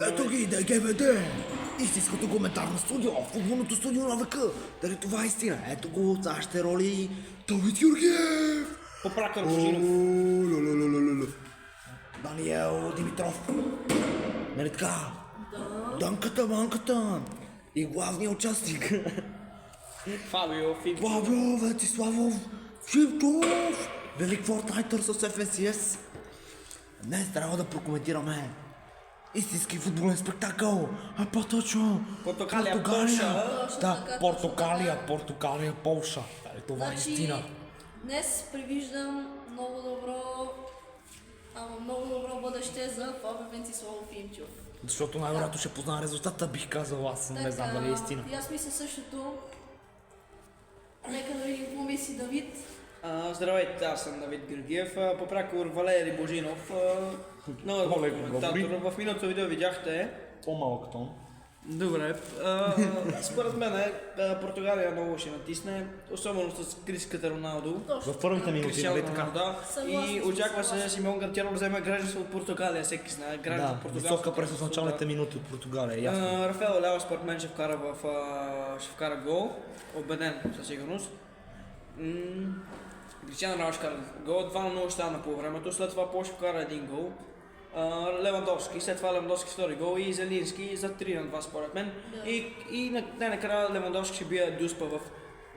Ето ги, ДГВД! Истинското коментарно студио, футболното студио на века. Дали това е истина? Ето го от нашите роли Давид Георгиев! Попракър Божинов. Даниел Димитров. Нали така? Данката, банката. И главният участник. Фабио Фимчов. Павел Ветиславов Живчов. Велик фортнайтър с FNCS. Днес трябва да прокоментираме истински футболен спектакъл, а по-точно Португалия, Полша. Да, Португалия, Полша. Това е истина. Днес привиждам много добро бъдеще за Фабио Венциславов Фимчов. Защото най-вероятно ще познава резултата, бих казал аз, не знам дали е истина. И аз мисля същото. Нека да видим какво мисли Давид. Здравейте, аз съм Давид Георгиев, попракор Валери Божинов. Много коментатор. В миналото видео видяхте. По-малък тон. Добре. Според мен Португалия много ще натисне, особено с критиката Роналдо. В първите минути, нали така? Да. И очаква се Симеон Гантиеро да вземе гражданство от Португалия, всеки знае. Да, висока през началните минути от Португалия, ясно. Рафаел Ляо според мен ще вкара гол, убеден със сигурност. Кристиано Роналдо ще вкара гол, 2-0 ще стана по времето, след това Пол ще вкара един гол. Левандовски, след това Левандовски втори гол и Зелински за 3-2 според мен. Да. И накрая Левандовски ще бие Дуспа в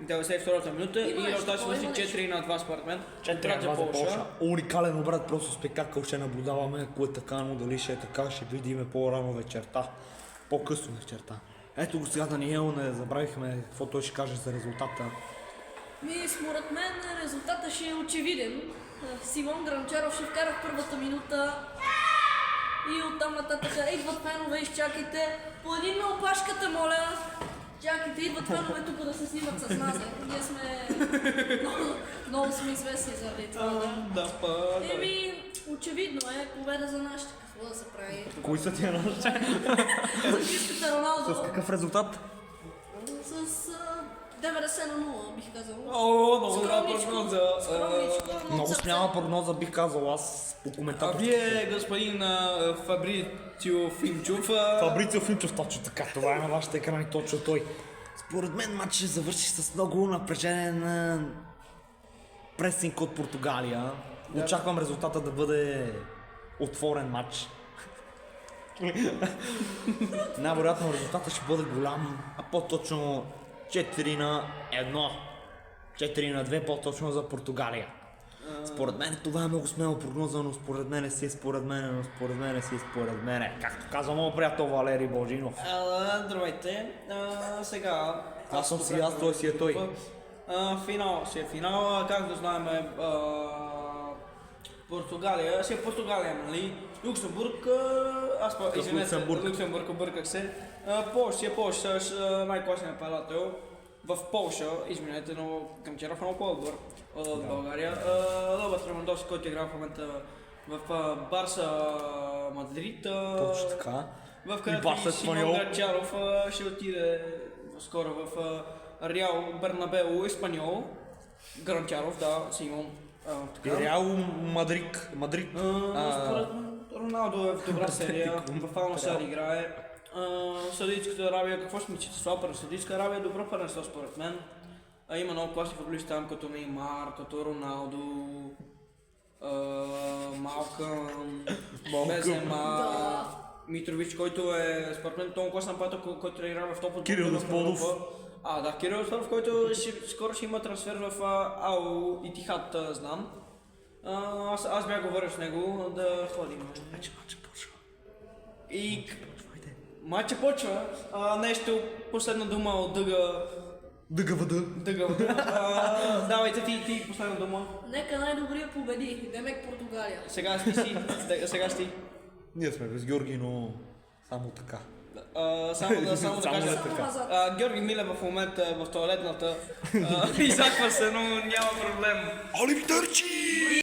92-та минута и резултат ще бъде 4-2 според мен. 4-2 за Полша. Уникален обрат, просто спектакъл ще наблюдаваме, ако е така, но дали ще е така, ще видим по-рано вечерта. По-късно вечерта. Ето го сега Даниел, не забравихме какво той ще каже за резултата. Според мен резултатът ще е очевиден. Симон Гранчаров ще вкара в първата минута. И оттам нататък идват фенове, изчакайте. По един на опашката, моля. Чакайте, идват фенове тук да се снимат с нас. Ние сме... много сме известни заради това. Очевидно е победа за нашите. Какво да се прави? Кои са тия нашите? Истинската Роналдо. С какъв резултат? С 90-0, бих казал. Много добра прогноза. Много смяла прогноза, бих казал аз по коментатор. Вие, господин Фабрицио Фимчов. Фабрицио Фимчов, точно така, това е на вашите екрани, точно той. Според мен матч ще завърши с много напрежен пресинг от Португалия. Очаквам резултата да бъде отворен матч. Най-вероятно резултата ще бъде голям, а по-точно 4-1. 4-2 по-точно за Португалия. Според мен това е много смело прогноза, но според мен си, според мен. Както казва моят приятел Валери Божинов. Здравейте. Сега... Аз съм си аз, той си е той. Финал си е финал, както знаем Португалия, си е Португалия, нали? Люксембург, Люксембург, обърках се. Полша, най-класният нападател. В Полша, извинете, но Гранчаров е много по-добър от България. Робърт Левандовски, който играе в момента в Барса Мадрид. Точно така. В където и Симеон Гранчаров ще отиде скоро в Реал Бернабеу, Испаньол. Гранчаров, да, Симон. Реал Мадрид. Според Роналдо е в добра серия, в Ал Насад играе. Саудитската Арабия, какво ще мислите с това? Саудитска Арабия е добро първенство според мен. Има много класни футболисти там, като Неймар, като Роналдо, Малкъм, Бензема, Митрович, който е според мен толкова класен нападател, който играе в топ. Кирил Дасподов. Да, Кирил Дасподов, който скоро ще има трансфер в Ал Итихад, знам. Аз бях говорил с него да ходим. Вече матча почва. И матча почва. Нещо, последна дума от ДГВД. Давайте ти последна дума. Нека най-добрия победи. Демек Португалия. Сега си. Ние сме без Георги, но само така. Само да кажа. Георги Милев в момента е в тоалетната. Изаква се, но няма проблем. Оливер Търчи!